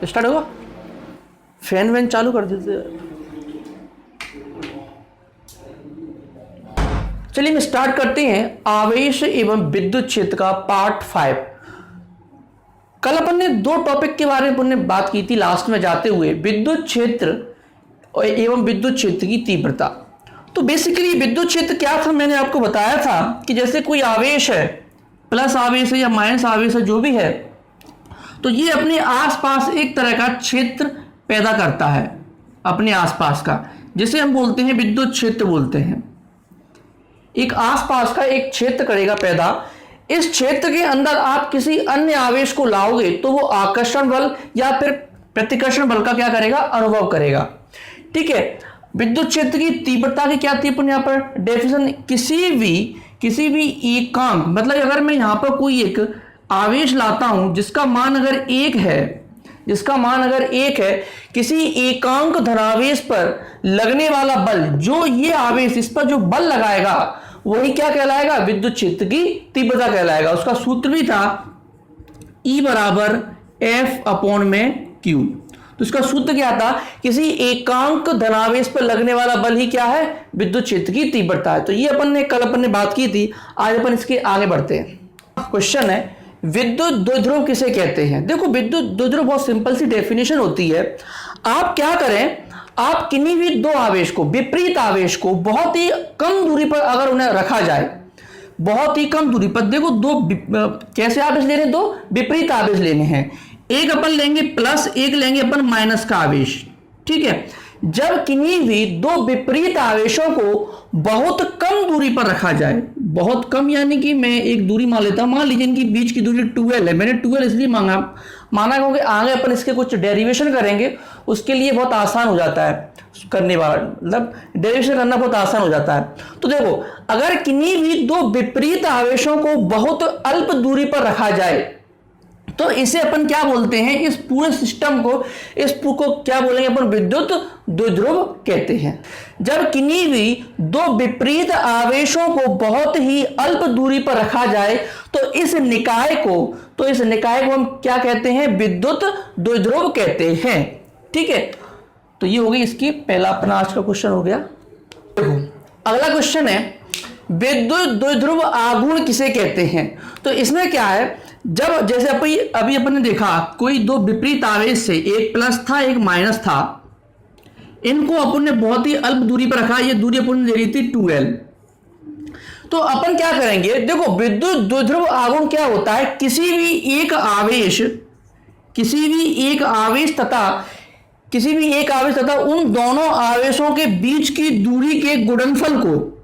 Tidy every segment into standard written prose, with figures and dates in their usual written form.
Start होगा। Fan van चालू कर देते। चलिए हम स्टार्ट करते हैं आवेश एवं विद्युत क्षेत्र का पार्ट 5। कल अपन ने दो टॉपिक के बारे में अपन ने बात की थी लास्ट में जाते हुए, विद्युत क्षेत्र एवं विद्युत क्षेत्र की तीव्रता। तो बेसिकली विद्युत क्षेत्र क्या था, मैंने आपको बताया था कि जैसे कोई आवेश है, प्लस आवेश है या माइनस आवेश है, जो भी है, तो ये अपने आसपास एक तरह का क्षेत्र पैदा करता है अपने आसपास का, जिसे हम बोलते हैं विद्युत क्षेत्र बोलते हैं। एक आसपास का एक क्षेत्र करेगा पैदा। इस क्षेत्र के अंदर आप किसी अन्य आवेश को लाओगे तो वो आकर्षण बल या फिर प्रतिकर्षण बल का क्या करेगा, अनुभव करेगा। ठीक है। विद्युत क्षेत्र की तीव्रता की क्या थी अपन यहाँ पर डेफिनेशन, किसी भी एकांक, मतलब अगर मैं यहाँ पर कोई एक आवेश लाता हूं जिसका मान अगर एक है, किसी एकांक धनावेश पर लगने वाला बल, जो ये आवेश इस पर जो बल लगाएगा वही क्या कहलाएगा, विद्युत क्षेत्र की तीव्रता कहलाएगा। उसका सूत्र भी था E बराबर F/Q। तो इसका सूत्र क्या था, किसी एकांक धनावेश पर लगने वाला बल ही क्या है, विद्युत क्षेत्र की तीव्रता है। तो ये कल अपन ने बात की थी। आज अपन इसके आगे बढ़ते हैं। क्वेश्चन है विद्युत द्विध्रुव किसे कहते हैं। देखो विद्युत द्विध्रुव बहुत सिंपल सी डेफिनेशन होती है। आप क्या करें, आप किन्हीं भी दो आवेश को, विपरीत आवेश को बहुत ही कम दूरी पर अगर उन्हें रखा जाए, बहुत ही कम दूरी पर, देखो दो कैसे आवेश लेने, दो विपरीत आवेश लेने हैं। एक अपन लेंगे प्लस, एक लेंगे अपन माइनस का आवेश। ठीक है। जब किन्हीं भी दो विपरीत आवेशों को बहुत कम दूरी पर रखा जाए, बहुत कम यानी कि मैं एक दूरी मान लेता हूं, मान लीजिए इनकी बीच की दूरी 12 है। मैंने 12 इसलिए माना क्योंकि आगे अपन इसके कुछ डेरिवेशन करेंगे, उसके लिए बहुत आसान हो जाता है करने वाला, मतलब डेरिवेशन करना बहुत आसान हो जाता है। तो देखो अगर किन्हीं भी दो विपरीत आवेशों को बहुत अल्प दूरी पर रखा जाए तो इसे अपन क्या बोलते हैं, इस पूरे सिस्टम को, क्या बोलेंगे अपन, विद्युत द्विध्रुव कहते हैं। जब किन्हीं भी दो विपरीत आवेशों को बहुत ही अल्प दूरी पर रखा जाए तो इस निकाय को हम क्या कहते हैं, विद्युत द्विध्रुव कहते हैं। ठीक है। तो ये हो गई इसकी पहला अपना आज का क्वेश्चन हो गया। देखो अगला क्वेश्चन है विद्युत द्विध्रुव आघूर्ण किसे कहते हैं। तो इसमें क्या है, जब जैसे अभी अपन ने देखा कोई दो विपरीत आवेश से, एक प्लस था एक माइनस था, इनको अपन ने बहुत ही अल्प दूरी पर रखा, ये दूरी अपन ने दे रही थी 12। तो अपन क्या करेंगे, देखो विद्युत द्विध्रुव आघूर्ण क्या होता है, किसी भी एक आवेश तथा उन दोनों आवेशों के बीच की दूरी के गुणनफल को,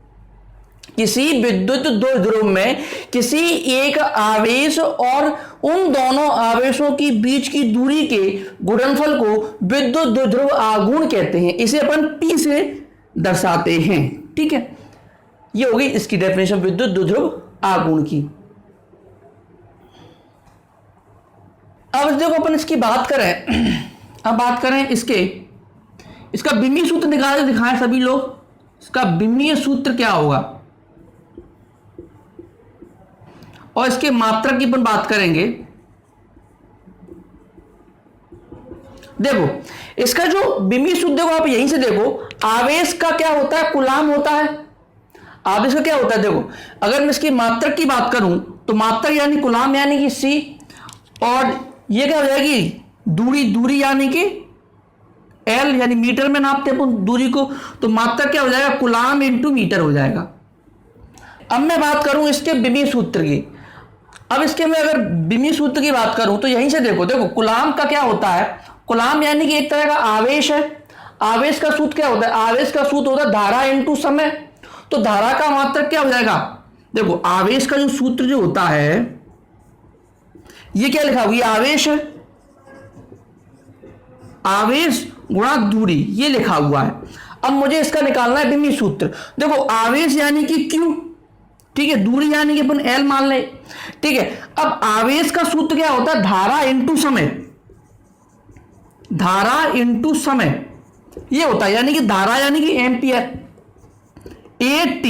किसी विद्युत द्विध्रुव में किसी एक आवेश और उन दोनों आवेशों की बीच की दूरी के गुणनफल को विद्युत द्विध्रुव आघूर्ण कहते हैं। इसे अपन P से दर्शाते हैं। ठीक है। ये होगी इसकी डेफिनेशन विद्युत द्विध्रुव आघूर्ण की। अब देखो अपन इसकी बात करें, इसका बिंबीय सूत्र दिखाएं सभी लोग। इसका बिंबीय सूत्र क्या होगा और इसके मात्रक की अपन बात करेंगे। देखो इसका जो बिंबीय सूत्र, देखो आप यहीं से देखो, आवेश का क्या होता है, कूलाम होता है। आवेश का क्या होता है, देखो अगर मैं इसकी मात्रक की बात करूं तो मात्रक यानी कूलाम यानी कि C, और ये क्या हो जाएगी, दूरी यानी कि L, यानी मीटर में नापते हैं दूरी को, तो मात्रक क्या हो जाएगा, कूलाम इंटू मीटर हो जाएगा। अब मैं बात करूं इसके बिंबीय सूत्र की। अब इसके मैं अगर बिंबीय सूत्र की बात करूं तो यहीं से देखो कूलाम का क्या होता है, कूलाम यानी कि एक तरह का आवेश है। आवेश का सूत्र क्या होता है, आवेश का सूत्र होता है धारा इंटू समय। तो धारा का मात्रक क्या हो जाएगा, देखो आवेश का जो सूत्र जो होता है, ये क्या लिखा हुआ, ये आवेश है, आवेश गुणा दूरी, ये लिखा हुआ है। अब मुझे इसका निकालना है बिंबीय सूत्र। देखो आवेश यानी कि Q, ठीक है, दूरी यानी कि अपन L मान ले। ठीक है। अब आवेश का सूत्र क्या होता है, धारा इंटू समय, ये होता है, यानी कि धारा यानी कि एम्पियर AT,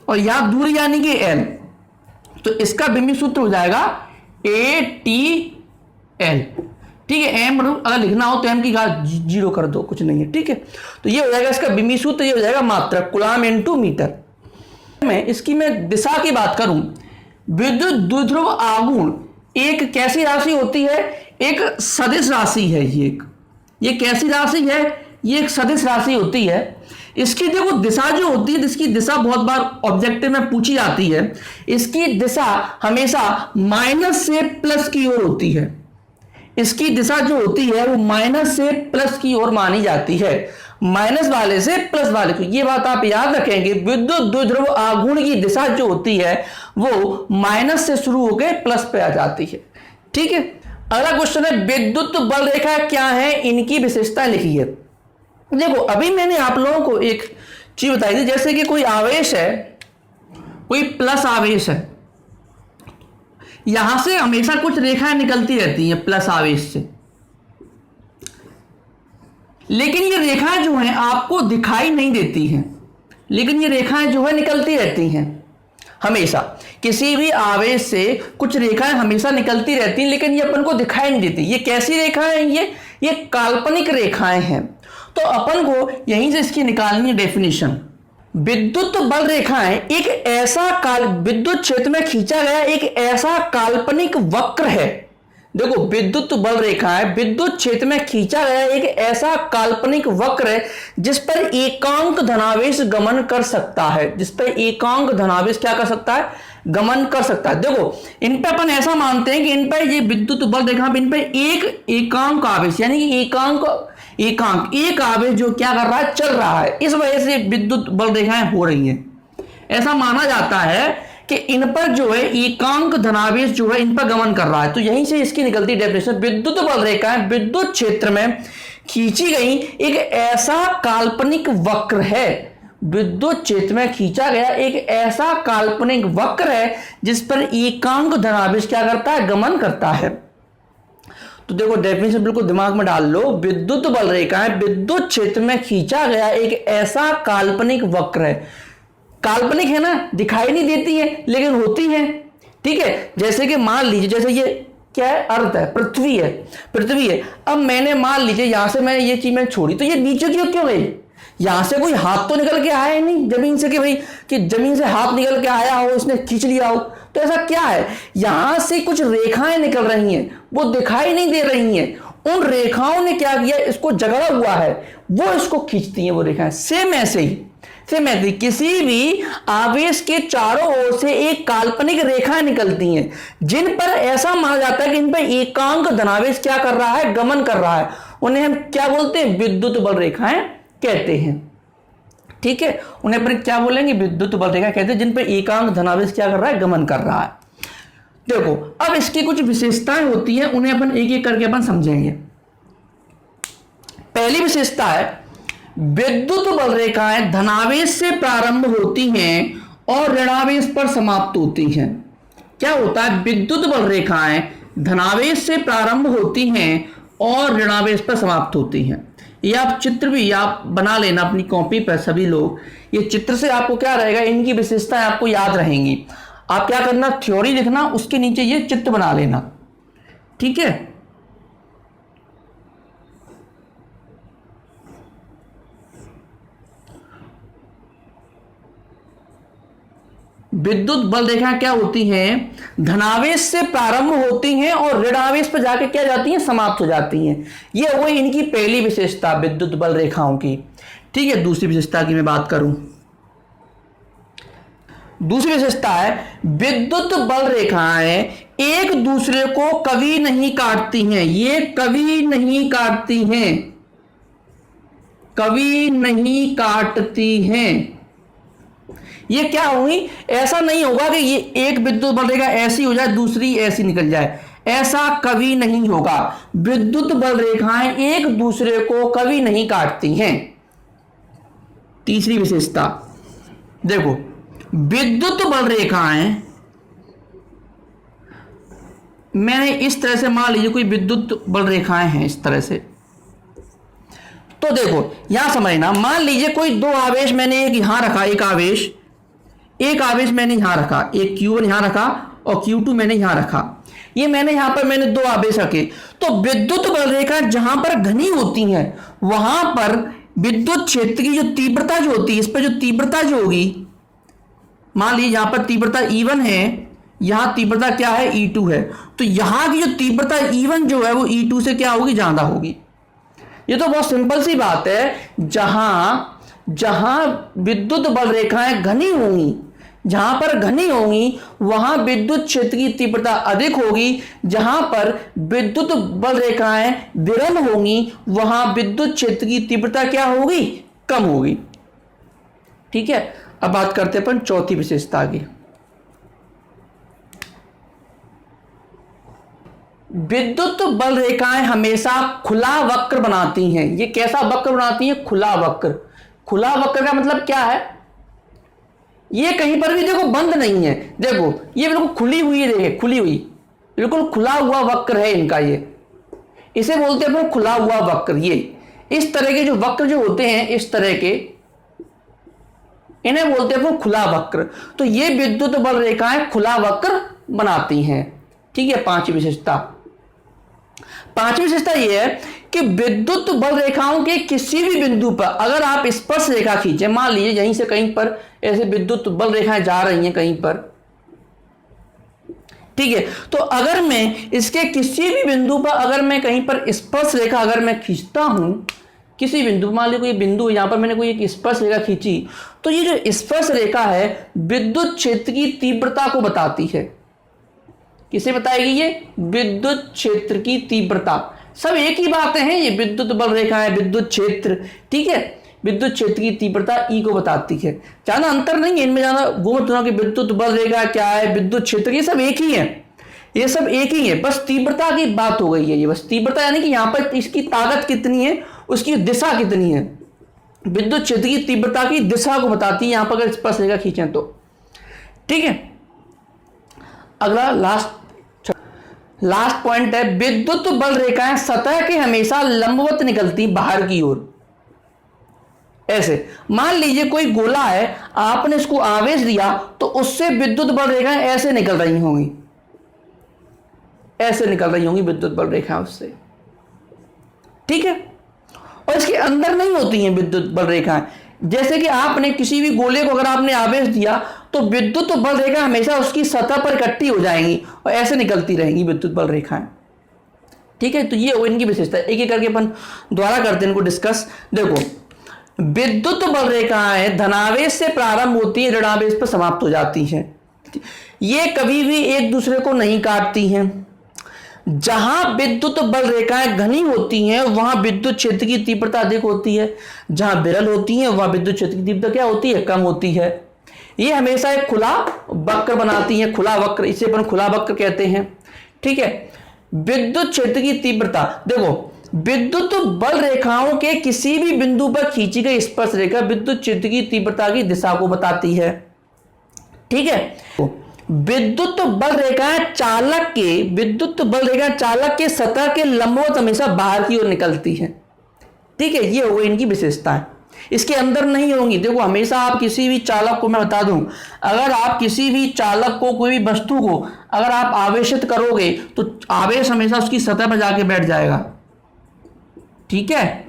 और यहां दूरी यानी कि L। तो इसका बिंबीय सूत्र हो जाएगा ATL। ठीक है, एम अगर लिखना हो तो एम की घात 0 कर दो, कुछ नहीं है। ठीक है, तो ये हो जाएगा इसका बिंबी सूत्र, ये हो जाएगा मात्रक कूलम्ब इनटू मीटर। इसकी मैं दिशा की बात करूं, विद्युत द्विध्रुव आघूर्ण एक कैसी राशि होती है, एक सदिश राशि है। ये कैसी राशि है, ये एक सदिश राशि होती है। इसकी देखो दिशा जो होती है, इसकी दिशा बहुत बार ऑब्जेक्टिव में पूछी जाती है। इसकी दिशा हमेशा माइनस से प्लस की ओर होती है। इसकी दिशा जो होती है वो माइनस से प्लस की ओर मानी जाती है, माइनस वाले से प्लस वाले को। ये बात आप याद रखेंगे, विद्युत द्विध्रुव आघूर्ण की दिशा जो होती है वो माइनस से शुरू होकर प्लस पे आ जाती है। ठीक है, अगला क्वेश्चन है विद्युत बल रेखा क्या है, इनकी विशेषता लिखिए। देखो अभी मैंने आप लोगों को एक चीज बताई थी, जैसे कि कोई आवेश है, कोई प्लस आवेश है, यहां से हमेशा कुछ रेखाएं निकलती रहती हैं प्लस आवेश से, लेकिन ये रेखाएं जो हैं आपको दिखाई नहीं देती हैं, लेकिन ये रेखाएं जो है निकलती रहती हैं हमेशा। किसी भी आवेश से कुछ रेखाएं हमेशा निकलती रहती हैं, लेकिन ये अपन को दिखाई नहीं देती। ये कैसी रेखाएं हैं, ये काल्पनिक रेखाएं हैं। तो अपन को यहीं से इसकी निकालनी है डेफिनेशन। विद्युत बल रेखाएं एक ऐसा विद्युत क्षेत्र में खींचा गया एक ऐसा काल्पनिक वक्र है। देखो विद्युत बल रेखाएं विद्युत क्षेत्र में खींचा गया एक ऐसा काल्पनिक वक्र है जिस पर एकांक धनावेश गमन कर सकता है, जिस पर एकांक धनावेश क्या कर सकता है, गमन कर सकता है। देखो इन पे अपन ऐसा मानते हैं कि इन पर ये विद्युत बल रेखा इन पर एक एकांक आवेश यानी कि एक आवेश जो क्या कर रहा है, चल रहा है, इस वजह से विद्युत बल रेखाएं हो रही हैं। ऐसा माना जाता है कि इन पर जो है एकांक धनावेश जो है इन पर गमन कर रहा है। तो यहीं से इसकी निकलती डेफिनेशन, विद्युत बल रेखाएं विद्युत क्षेत्र में खींची गई एक ऐसा काल्पनिक वक्र है, विद्युत क्षेत्र में खींचा गया एक ऐसा काल्पनिक वक्र है जिस पर एकांक धनावेश क्या करता है, गमन करता है। तो देखो डेफिनेशन बिल्कुल दिमाग में डाल लो, विद्युत बल रेखाएं विद्युत क्षेत्र में खींचा गया एक ऐसा काल्पनिक वक्र है। काल्पनिक है ना, दिखाई नहीं देती है लेकिन होती है। ठीक है, जैसे कि मान लीजिए जैसे ये क्या है, अर्थ है, पृथ्वी है। अब मैंने मान लीजिए यहां से मैंने ये चीज मैंने छोड़ी, तो ये नीचे क्यों गई, यहां से कोई हाथ तो निकल के आया नहीं जमीन से कि भाई कि जमीन से हाथ निकल के आया हो, इसने खींच लिया हो। तो ऐसा क्या है, यहां से कुछ रेखाएं निकल रही हैं, वो दिखाई नहीं दे रही हैं। उन रेखाओं ने क्या किया, इसको जकड़ा हुआ है, वो इसको खींचती हैं वो रेखाएं। सेम ऐसे ही किसी भी आवेश के चारों ओर से एक काल्पनिक रेखाएं निकलती हैं जिन पर ऐसा माना जाता है कि इन पर एकांक धनावेश क्या कर रहा है, गमन कर रहा है। उन्हें हम क्या बोलते हैं, विद्युत बल रेखाएं कहते हैं। ठीक है, उन्हें पर क्या बोलेंगे, विद्युत बल रेखा कहते हैं जिन पर एकांक धनावेश क्या कर रहा है, गमन कर रहा है। देखो अब इसकी कुछ विशेषताएं होती हैं, उन्हें अपन एक एक करके अपन समझेंगे। पहली विशेषता है विद्युत बल रेखाएं धनावेश से प्रारंभ होती हैं और ऋणावेश पर समाप्त होती हैं। क्या होता है, विद्युत बल रेखाएं धनावेश से प्रारंभ होती हैं और ऋणावेश पर समाप्त होती हैं। ये आप चित्र भी आप बना लेना अपनी कॉपी पर सभी लोग, ये चित्र से आपको क्या रहेगा, इनकी विशेषताएं आपको याद रहेंगी। आप क्या करना, थ्योरी लिखना, उसके नीचे ये चित्र बना लेना। ठीक है, विद्युत बल रेखा क्या होती हैं, धनावेश से प्रारंभ होती हैं और ऋणावेश पर जाके क्या जाती हैं, समाप्त हो जाती हैं। ये हो गई इनकी पहली विशेषता विद्युत बल रेखाओं की। ठीक है, दूसरी विशेषता की मैं बात करूं, दूसरी विशेषता है विद्युत बल रेखाएं एक दूसरे को कभी नहीं काटती हैं। ये कभी नहीं काटती हैं, कभी नहीं काटती हैं। ये क्या होगी, ऐसा नहीं होगा कि ये एक विद्युत बल रेखा ऐसी हो जाए दूसरी ऐसी निकल जाए, ऐसा कभी नहीं होगा। विद्युत बल रेखाएं एक दूसरे को कभी नहीं काटती हैं। तीसरी विशेषता देखो, विद्युत बल रेखाएं, मैंने इस तरह से मान लीजिए कोई विद्युत बल रेखाएं हैं इस तरह से, तो देखो यहां समझना, मान लीजिए कोई दो आवेश मैंने एक यहां रखा, एक आवेश मैंने यहां रखा, एक Q1 यहां रखा और Q2 मैंने यहां रखा। ये मैंने यहां पर मैंने दो आवेश रखे। तो विद्युत बल रेखा जहां पर घनी होती हैं वहां पर विद्युत क्षेत्र की जो तीव्रता जो होती है, इस पर जो तीव्रता जो होगी, मान लीजिए यहां पर तीव्रता E1 है, यहां तीव्रता क्या है E2 है, तो यहां की जो तीव्रता E1 जो है वो E2 से क्या होगी, ज्यादा होगी। ये तो बहुत सिंपल सी बात है। जहां विद्युत बल रेखाएं घनी होंगी, जहां पर घनी होंगी वहां विद्युत क्षेत्र की तीव्रता अधिक होगी, जहां पर विद्युत बल रेखाएं विरल होंगी वहां विद्युत क्षेत्र की तीव्रता क्या होगी, कम होगी। ठीक है, अब बात करते हैं अपन चौथी विशेषता की। विद्युत बल रेखाएं हमेशा खुला वक्र बनाती हैं। ये कैसा वक्र बनाती हैं, खुला वक्र। खुला वक्र का मतलब क्या है, ये कहीं पर भी देखो बंद नहीं है, देखो ये बिल्कुल खुली हुई है, देखिए खुली हुई, बिल्कुल खुला हुआ वक्र है इनका, ये इसे बोलते हैं अपन खुला हुआ वक्र। ये इस तरह के जो वक्र जो होते हैं, इस तरह के, इन्हें बोलते हैं अपन खुला वक्र। तो ये विद्युत बल रेखाएं खुला वक्र बनाती हैं। ठीक है, पांचवी विशेषता यह है कि विद्युत बल रेखाओं के किसी भी बिंदु पर अगर आप स्पर्श रेखा खींचे, मान लीजिए यहीं से कहीं पर ऐसे विद्युत बल रेखाएं जा रही हैं कहीं पर, ठीक है, तो अगर मैं इसके किसी भी बिंदु पर अगर मैं कहीं पर स्पर्श रेखा अगर मैं खींचता हूं, किसी बिंदु, मान लीजिए कोई बिंदु यहां पर मैंने कोई एक स्पर्श रेखा खींची, तो ये जो स्पर्श रेखा है विद्युत क्षेत्र की तीव्रता को बताती है। किसे बताएगी, ये विद्युत क्षेत्र की तीव्रता। सब एक ही बातें हैं, ये विद्युत बल रेखा है, विद्युत क्षेत्र, ठीक है, विद्युत क्षेत्र की तीव्रता E को बताती है। ज्यादा अंतर नहीं है इनमें, ज्यादा घूमत कि विद्युत बल रेखा क्या है, विद्युत क्षेत्र, ये सब एक ही है, ये सब एक ही है, बस तीव्रता की बात हो गई है। ये बस तीव्रता यानी कि यहां पर इसकी ताकत कितनी है, उसकी दिशा कितनी है, विद्युत क्षेत्र की तीव्रता की दिशा को बताती है यहां पर अगर स्पर्श रेखा खींचें तो। ठीक है, अगला लास्ट पॉइंट है, विद्युत बल रेखाएं सतह के हमेशा लंबवत निकलती बाहर की ओर। ऐसे मान लीजिए कोई गोला है, आपने इसको आवेश दिया तो उससे विद्युत बल रेखाएं ऐसे निकल रही होंगी, ऐसे निकल रही होंगी विद्युत बल रेखाएं उससे। ठीक है, और इसके अंदर नहीं होती हैं विद्युत बल रेखाएं। जैसे कि आपने किसी भी गोले को अगर आपने आवेश दिया तो विद्युत बल रेखा हमेशा उसकी सतह पर इकट्ठी हो जाएंगी और ऐसे निकलती रहेंगी विद्युत बल रेखाएं। ठीक है, तो ये इनकी विशेषता, एक एक करके अपन द्वारा करते हैं इनको डिस्कस। देखो, विद्युत बल रेखाएं धनावेश से प्रारंभ होती है, ऋणावेश पर समाप्त हो जाती हैं। ये कभी भी एक दूसरे को नहीं काटती हैं। जहां विद्युत बल रेखाएं घनी होती हैं वहां विद्युत क्षेत्र की तीव्रता अधिक होती है, जहां विरल होती हैं वहां विद्युत क्षेत्र की तीव्रता क्या होती है, कम होती है। ये हमेशा एक खुला वक्र बनाती हैं, खुला वक्र, इसे अपन खुला वक्र कहते हैं। ठीक है, विद्युत क्षेत्र की तीव्रता, देखो विद्युत बल रेखाओं के किसी भी बिंदु पर खींची गई स्पर्श रेखा विद्युत क्षेत्र की तीव्रता की दिशा को बताती है। ठीक है, विद्युत बल रेखाएं चालक के सतह के लंबवत हमेशा बाहर की ओर निकलती है। ठीक है, ये हो गई इनकी विशेषताएं, इसके अंदर नहीं होंगी। देखो हमेशा आप किसी भी चालक को, मैं बता दूं, अगर आप किसी भी चालक को, कोई भी वस्तु को अगर आप आवेशित करोगे तो आवेश हमेशा उसकी सतह पर जाके बैठ जाएगा। ठीक है,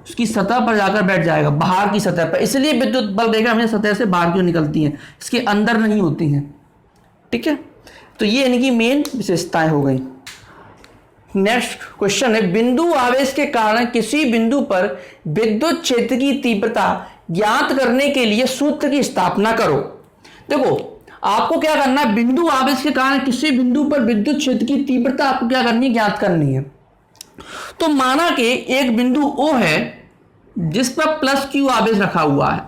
उसकी सतह पर जाकर बैठ जाएगा, बाहर की सतह पर। इसलिए विद्युत बल रेखा हमेशा सतह से बाहर की ओर निकलती हैं, इसके अंदर नहीं होती हैं। ठीक है, तो ये इनकी मेन विशेषताएं हो गई। नेक्स्ट क्वेश्चन है, बिंदु आवेश के कारण किसी बिंदु पर विद्युत क्षेत्र की तीव्रता ज्ञात करने के लिए सूत्र की स्थापना करो। देखो आपको क्या करना है, बिंदु आवेश के कारण किसी बिंदु पर विद्युत क्षेत्र की तीव्रता आपको क्या करनी है, ज्ञात करनी है। तो माना कि एक बिंदु O है जिस पर प्लस Q आवेश रखा हुआ है।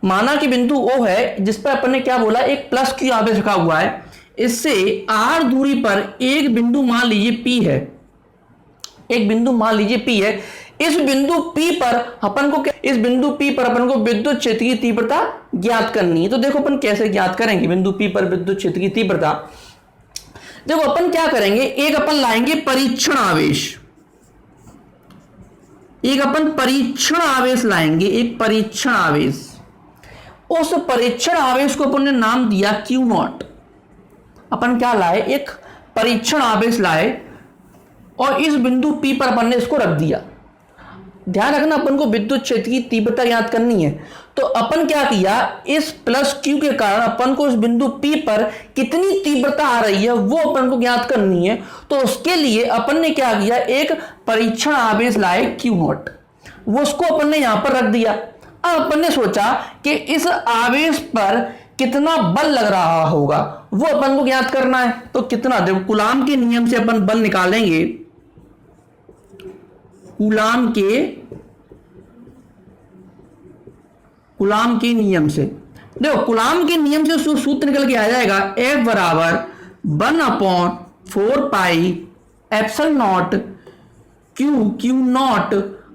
माना कि बिंदु O है जिस पर अपन ने क्या बोला, एक प्लस Q आवेश रखा हुआ है। इससे R दूरी पर एक बिंदु मान लीजिए P है, एक बिंदु मान लीजिए P है। इस बिंदु P पर अपन को विद्युत क्षेत्र की तीव्रता ज्ञात करनी है। तो देखो अपन कैसे ज्ञात करेंगे बिंदु P पर विद्युत क्षेत्र की तीव्रता। देखो अपन क्या करेंगे, एक अपन लाएंगे परीक्षण आवेश, एक अपन परीक्षण आवेश लाएंगे, एक परीक्षण आवेश। उस परीक्षण आवेश को अपन ने नाम दिया Q0। अपन क्या लाए, एक परीक्षण आवेश लाए और इस बिंदु P पर अपन ने इसको रख दिया। ध्यान रखना, अपन को विद्युत क्षेत्र की तीव्रता ज्ञात करनी है। तो अपन क्या किया, इस प्लस क्यू के कारण अपन को इस बिंदु P पर कितनी तीव्रता आ रही है वो अपन को ज्ञात करनी है। तो उसके लिए अपन ने क्या किया, एक परीक्षण आवेश लाए Q0, वो उसको अपन ने यहां पर रख दिया। अब अपन ने सोचा कि इस आवेश पर कितना बल लग रहा होगा वो अपन को ज्ञात करना है। तो कितना, देखो कूलाम के नियम से अपन बल निकालेंगे। कूलाम के नियम से, देखो कूलाम के नियम से सूत्र निकल के आ जाएगा, F बराबर 1/4 pi epsilon not Q not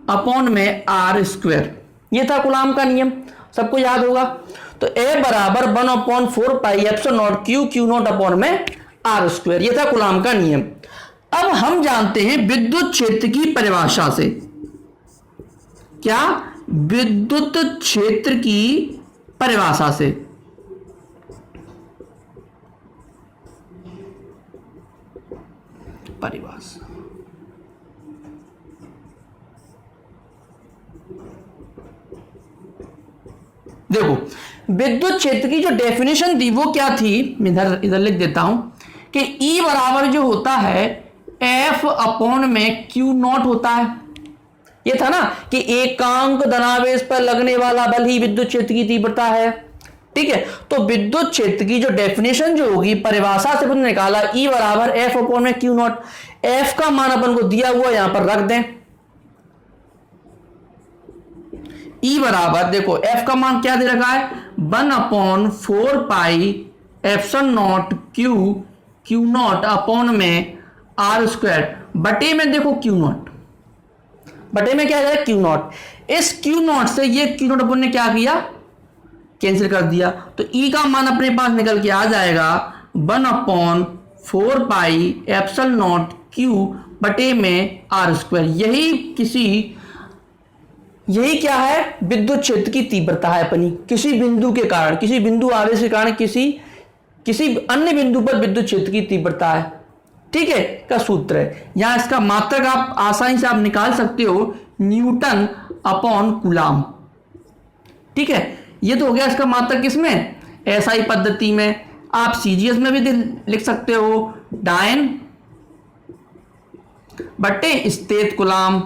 upon में R²। ये था कूलाम का नियम, सबको याद होगा। तो A बराबर 1/4 pi epsilon not Q not upon में R², ये था कूलाम का नियम। अब हम जानते हैं विद्युत क्षेत्र की परिभाषा से, क्या, विद्युत क्षेत्र की परिभाषा से। परिभाषा, देखो विद्युत क्षेत्र की जो डेफिनेशन थी वो क्या थी, मैं इधर लिख देता हूं कि E बराबर जो होता है F अपॉन में Q0 होता है। ये था ना कि एकांक धनावेश पर लगने वाला बल ही विद्युत क्षेत्र की तीव्रता है। ठीक है, तो विद्युत क्षेत्र की जो डेफिनेशन जो होगी, परिभाषा से अपन निकाला E बराबर F अपॉन में Q0। F का मान अपन को दिया हुआ यहां पर रख दें। E बराबर, देखो F का मान क्या दे रखा है, 1/4 pi epsilon not Q not upon में R² बटे में, देखो Q0 बटे में क्या है Q0। इस Q0 से ये Q0 अपन ने क्या किया, कैंसिल कर दिया। तो E का मान अपने पास निकल के आ जाएगा 1/4 पाई एप्सिलॉन नॉट Q बटे में R²। यही क्या है, विद्युत क्षेत्र की तीव्रता है अपनी, किसी बिंदु के कारण, किसी बिंदु आवेश के कारण किसी अन्य बिंदु पर विद्युत क्षेत्र की तीव्रता है। ठीक है, का सूत्र है। यहां इसका मात्रक आप आसानी से आप निकाल सकते हो, न्यूटन अपॉन कूलाम। ठीक है, ये तो हो गया इसका मात्रक किसमें, एसआई पद्धति में। आप सीजीएस में भी लिख सकते हो, डायन बटे स्थित कूलाम।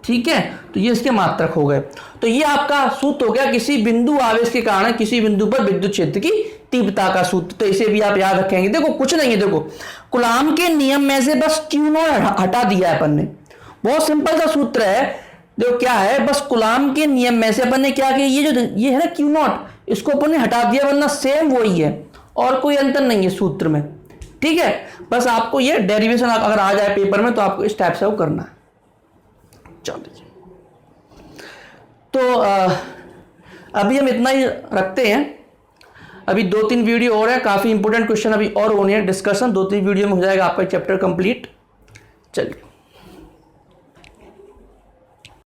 ठीक है, तो ये इसके मात्रक हो गए। तो ये आपका सूत्र हो गया किसी बिंदु आवेश के कारण किसी बिंदु पर विद्युत क्षेत्र की तीव्रता का सूत्र। तो इसे भी आप याद रखेंगे। देखो कुछ नहीं है, देखो कूलाम के नियम में से बस Q0 हटा दिया है अपन ने, बहुत सिंपल सा सूत्र है। देखो क्या है, बस कूलाम के नियम में से अपन ने क्या किया, ये है ना Q0, इसको अपन ने हटा दिया, वरना सेम वही है और कोई अंतर नहीं है सूत्र में। ठीक है, बस आपको ये डेरिवेशन अगर आ जाए पेपर में तो आपको इस टाइप से वो करना है। चलिए, तो अभी हम इतना ही रखते हैं। अभी 2-3 वीडियो और है, काफी इंपोर्टेंट क्वेश्चन अभी और होने हैं, डिस्कशन 2-3 वीडियो में हो जाएगा आपका चैप्टर कंप्लीट। चलिए।